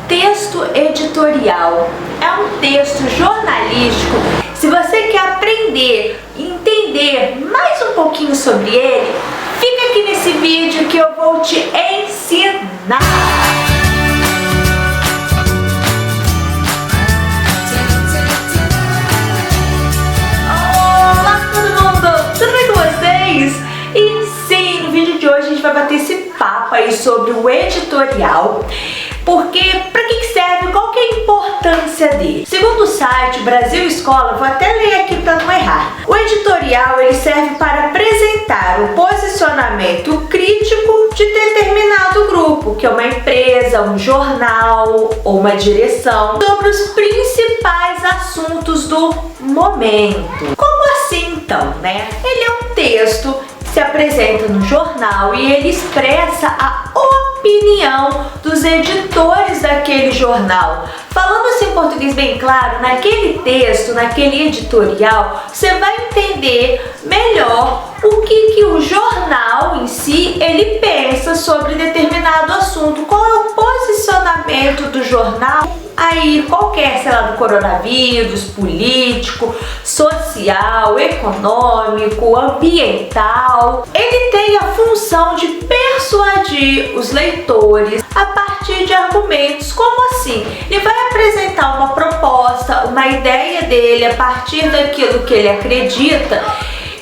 texto editorial? É um texto jornalístico. Se você quer aprender e entender mais um pouquinho sobre ele, fica aqui nesse vídeo que eu vou te ensinar. Olá todo mundo, tudo bem com vocês? E sim, no vídeo de hoje a gente vai bater esse papo aí sobre o editorial. Porque, para que serve? Qual que é a importância dele? Segundo o site Brasil Escola, vou até ler aqui para não errar. O editorial ele serve para apresentar o posicionamento crítico de determinado grupo, que é uma empresa, um jornal ou uma direção, sobre os principais assuntos do momento. Como assim então, né? Ele é um texto que se apresenta no jornal e ele expressa a opinião dos editores daquele jornal. Falando assim em português bem claro, naquele texto, naquele editorial, você vai entender melhor o que o jornal em si ele pensa sobre determinado assunto, qual é o posicionamento do jornal aí qualquer, sei lá, do coronavírus, político, social, econômico, ambiental. Ele tem a função de persuadir os leitores a partir de argumentos. Como assim? Ele vai apresentar uma proposta, uma ideia dele a partir daquilo que ele acredita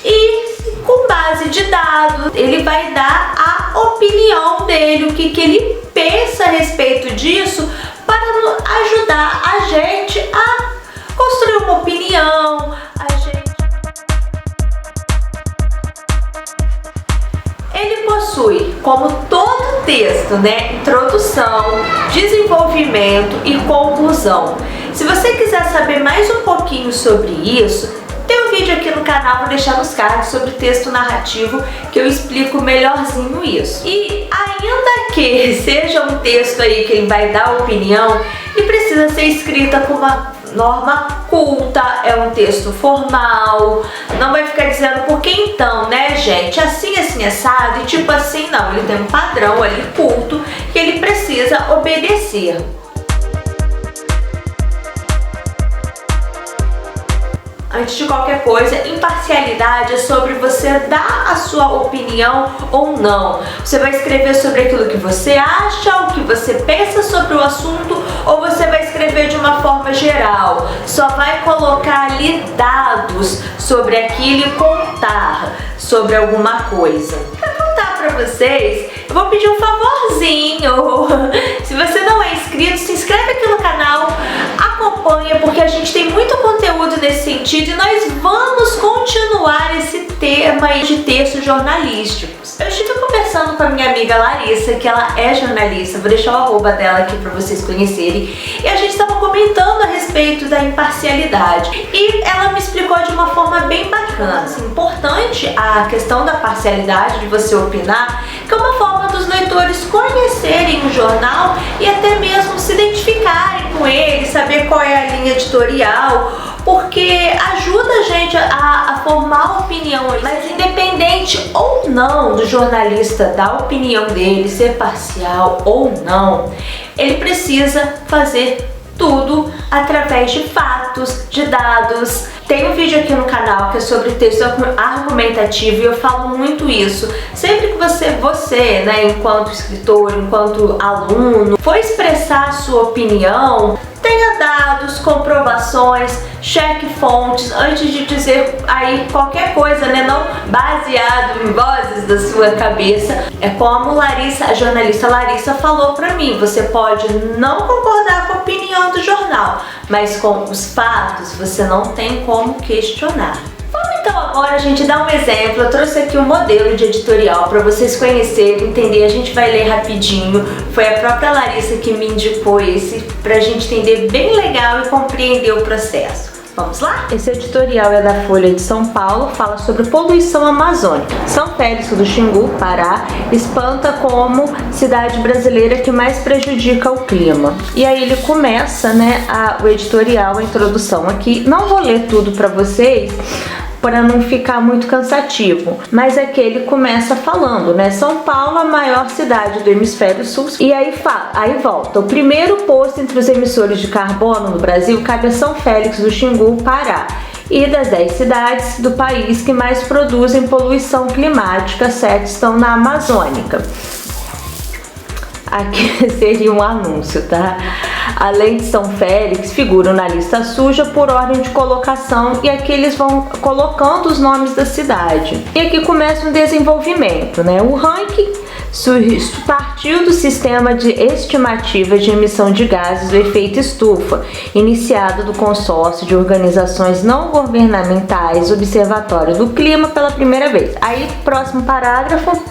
e com base de dados ele vai dar a opinião dele, o que ele pensa a respeito disso, para ajudar a gente a construir uma opinião. Ele possui, como todo texto, né, introdução, desenvolvimento e conclusão. Se você quiser saber mais um pouquinho sobre isso, tem um vídeo aqui no canal, vou deixar nos cards, sobre texto narrativo, que eu explico melhorzinho isso. E ainda que seja um texto aí que ele vai dar opinião, ele precisa ser escrita com uma norma culta, é um texto formal, não vai ficar dizendo porque então, né gente, assim, assado, e tipo assim, não, ele tem um padrão ali culto que ele precisa obedecer. Antes de qualquer coisa, imparcialidade é sobre você dar a sua opinião ou não. Você vai escrever sobre aquilo que você acha, o que você pensa sobre o assunto, ou você vai escrever de uma forma geral. Só vai colocar ali dados sobre aquilo e contar sobre alguma coisa. Para contar para vocês, eu vou pedir um favorzinho. Se você não é inscrito, se inscreve aqui no canal, acompanha, porque a gente tem muito conteúdo nesse sentido e nós vamos continuar esse tema aí de textos jornalísticos. Eu estive conversando com a minha amiga Larissa, que ela é jornalista, vou deixar o arroba dela aqui para vocês conhecerem, e a gente estava comentando a respeito da imparcialidade e ela me explicou de uma forma bem bacana. Assim, importante a questão da parcialidade, de você opinar, que é uma forma dos leitores conhecerem o jornal e até mesmo se identificarem com ele, saber qual é a linha editorial, porque ajuda a gente a formar opinião. Mas independente ou não do jornalista dar a opinião dele, ser parcial ou não, ele precisa fazer tudo através de fatos, de dados. Tem um vídeo aqui no canal que é sobre texto argumentativo e eu falo muito isso. Sempre que você, né, enquanto escritor, enquanto aluno, for expressar a sua opinião, tenha dados, comprovações, cheque fontes antes de dizer aí qualquer coisa, né, não baseado em vozes da sua cabeça. É como Larissa, a jornalista Larissa falou pra mim, você pode não concordar com a opinião do jornal, mas com os fatos você não tem como questionar. Vamos então agora a gente dar um exemplo. Eu trouxe aqui um modelo de editorial para vocês conhecerem, entender. A gente vai ler rapidinho. Foi a própria Larissa que me indicou esse, pra gente entender bem legal e compreender o processo. Vamos lá? Esse editorial é da Folha de São Paulo, fala sobre poluição amazônica. São Félix do Xingu, Pará, espanta como cidade brasileira que mais prejudica o clima. E aí ele começa, né, o editorial, a introdução aqui. Não vou ler tudo para vocês, para não ficar muito cansativo. Mas aqui ele começa falando, né? São Paulo, a maior cidade do hemisfério sul. E aí volta. O primeiro posto entre os emissores de carbono no Brasil cabe a São Félix do Xingu, Pará. E das 10 cidades do país que mais produzem poluição climática, 7 estão na Amazônica. Aqui seria um anúncio, tá? Além de São Félix, figuram na lista suja por ordem de colocação, e aqui eles vão colocando os nomes da cidade. E aqui começa um desenvolvimento, né? O ranking partiu do sistema de estimativa de emissão de gases do efeito estufa, iniciado do consórcio de organizações não governamentais Observatório do Clima pela primeira vez. Aí, próximo parágrafo.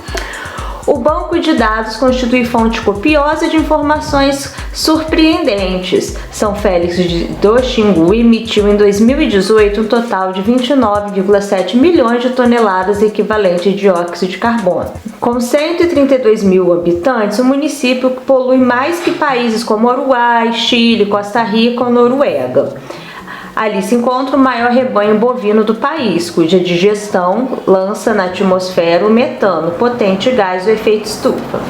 O banco de dados constitui fonte copiosa de informações surpreendentes. São Félix do Xingu emitiu em 2018 um total de 29,7 milhões de toneladas equivalente de dióxido de carbono. Com 132 mil habitantes, o município polui mais que países como Uruguai, Chile, Costa Rica ou Noruega. Ali se encontra o maior rebanho bovino do país, cuja digestão lança na atmosfera o metano, potente gás do efeito estufa.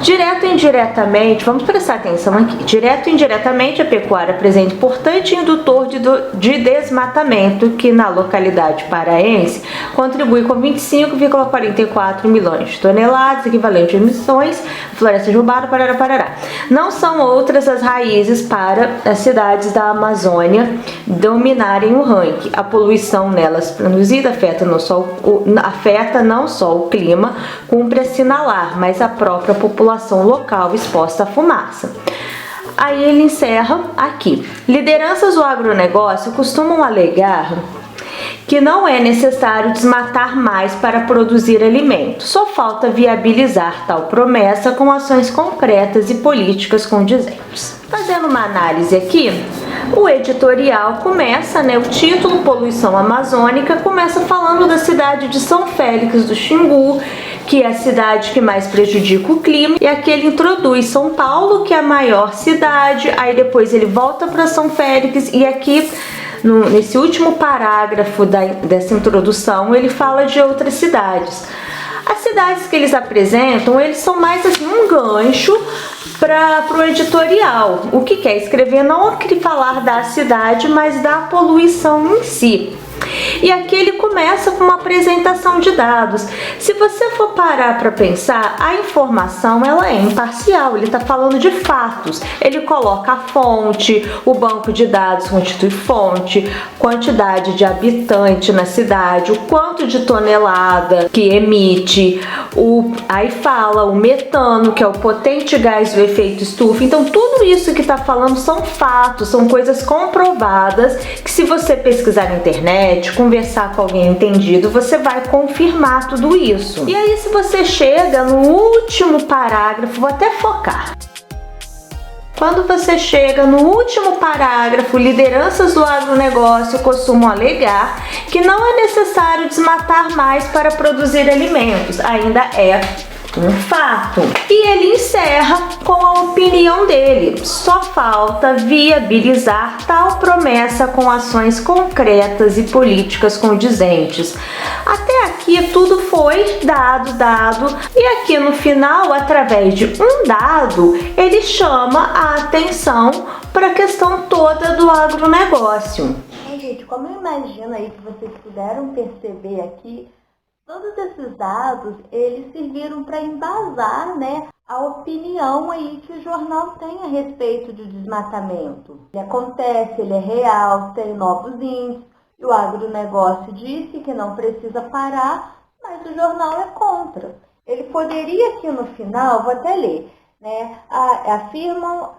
Direto e indiretamente, vamos prestar atenção aqui, direto e indiretamente a pecuária apresenta importante indutor de desmatamento que na localidade paraense contribui com 25,44 milhões de toneladas, equivalente a emissões, floresta derrubada, parará. Não são outras as raízes para as cidades da Amazônia dominarem o ranking. A poluição nelas produzida afeta não só o clima, cumpre assinalar, mas a própria população local exposta à fumaça. Aí ele encerra aqui. Lideranças do agronegócio costumam alegar que não é necessário desmatar mais para produzir alimento, só falta viabilizar tal promessa com ações concretas e políticas condizentes. Fazendo uma análise aqui, o editorial começa, né, o título Poluição Amazônica, começa falando da cidade de São Félix do Xingu, que é a cidade que mais prejudica o clima, e aqui ele introduz São Paulo, que é a maior cidade, aí depois ele volta para São Félix, e aqui nesse último parágrafo dessa introdução ele fala de outras cidades. As cidades que eles apresentam, eles são mais assim um gancho para o editorial. O que quer escrever não é falar da cidade, mas da poluição em si. E aqui ele começa com uma apresentação de dados. Se você for parar para pensar, a informação ela é imparcial, ele está falando de fatos. Ele coloca a fonte, o banco de dados constitui fonte, quantidade de habitante na cidade, o quanto de tonelada que emite, aí fala o metano, que é o potente gás do efeito estufa. Então tudo isso que está falando são fatos, são coisas comprovadas que se você pesquisar na internet, conversar com alguém entendido, você vai confirmar tudo isso. E aí se você chega no último parágrafo, vou até focar. Quando você chega no último parágrafo, lideranças do agronegócio costumam alegar que não é necessário desmatar mais para produzir alimentos, ainda é um fato. E ele encerra com a opinião dele: só falta viabilizar tal promessa com ações concretas e políticas condizentes. Até aqui tudo foi dado, e aqui no final, através de um dado, ele chama a atenção para a questão toda do agronegócio. Gente, como eu imagino aí que vocês puderam perceber aqui, todos esses dados, eles serviram para embasar, né, a opinião aí que o jornal tem a respeito do desmatamento. Ele acontece, ele é real, tem novos índices, e o agronegócio disse que não precisa parar, mas o jornal é contra. Ele poderia aqui no final, vou até ler, né, afirmam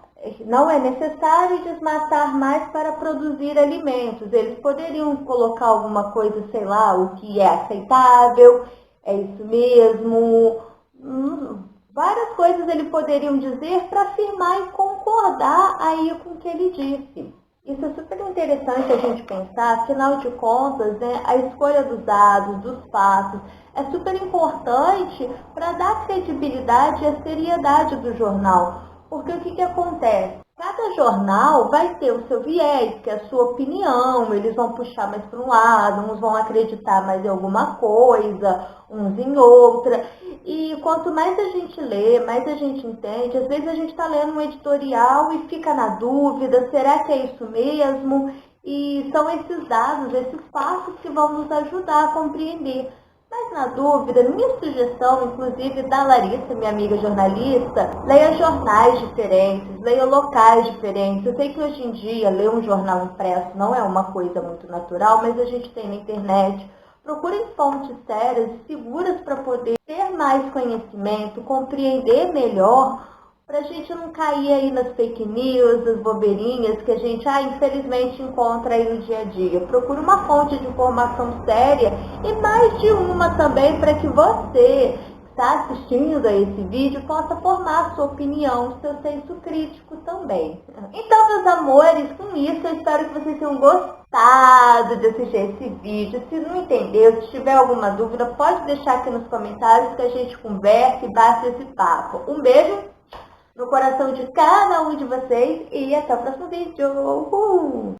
não é necessário desmatar mais para produzir alimentos. Eles poderiam colocar alguma coisa, sei lá, o que é aceitável, é isso mesmo. Várias coisas eles poderiam dizer para afirmar e concordar aí com o que ele disse. Isso é super interessante a gente pensar, afinal de contas, né, a escolha dos dados, dos fatos, é super importante para dar credibilidade e a seriedade do jornal. Porque o que acontece? Cada cada jornal vai ter o seu viés, que é a sua opinião, eles vão puxar mais para um lado, uns vão acreditar mais em alguma coisa, uns em outra. E quanto mais a gente lê, mais a gente entende. Às vezes a gente está lendo um editorial e fica na dúvida, será que é isso mesmo? E são esses dados, esses passos que vão nos ajudar a compreender. Mas na dúvida, minha sugestão, inclusive da Larissa, minha amiga jornalista, leia jornais diferentes, leia locais diferentes. Eu sei que hoje em dia ler um jornal impresso não é uma coisa muito natural, mas a gente tem na internet. Procurem fontes sérias e seguras para poder ter mais conhecimento, compreender melhor, para a gente não cair aí nas fake news, nas bobeirinhas que a gente, infelizmente, encontra aí no dia a dia. Procure uma fonte de informação séria e mais de uma também para que você que está assistindo a esse vídeo possa formar a sua opinião, seu senso crítico também. Então, meus amores, com isso eu espero que vocês tenham gostado de assistir esse vídeo. Se não entendeu, se tiver alguma dúvida, pode deixar aqui nos comentários que a gente conversa e bate esse papo. Um beijo no coração de cada um de vocês e até o próximo vídeo. Uhul!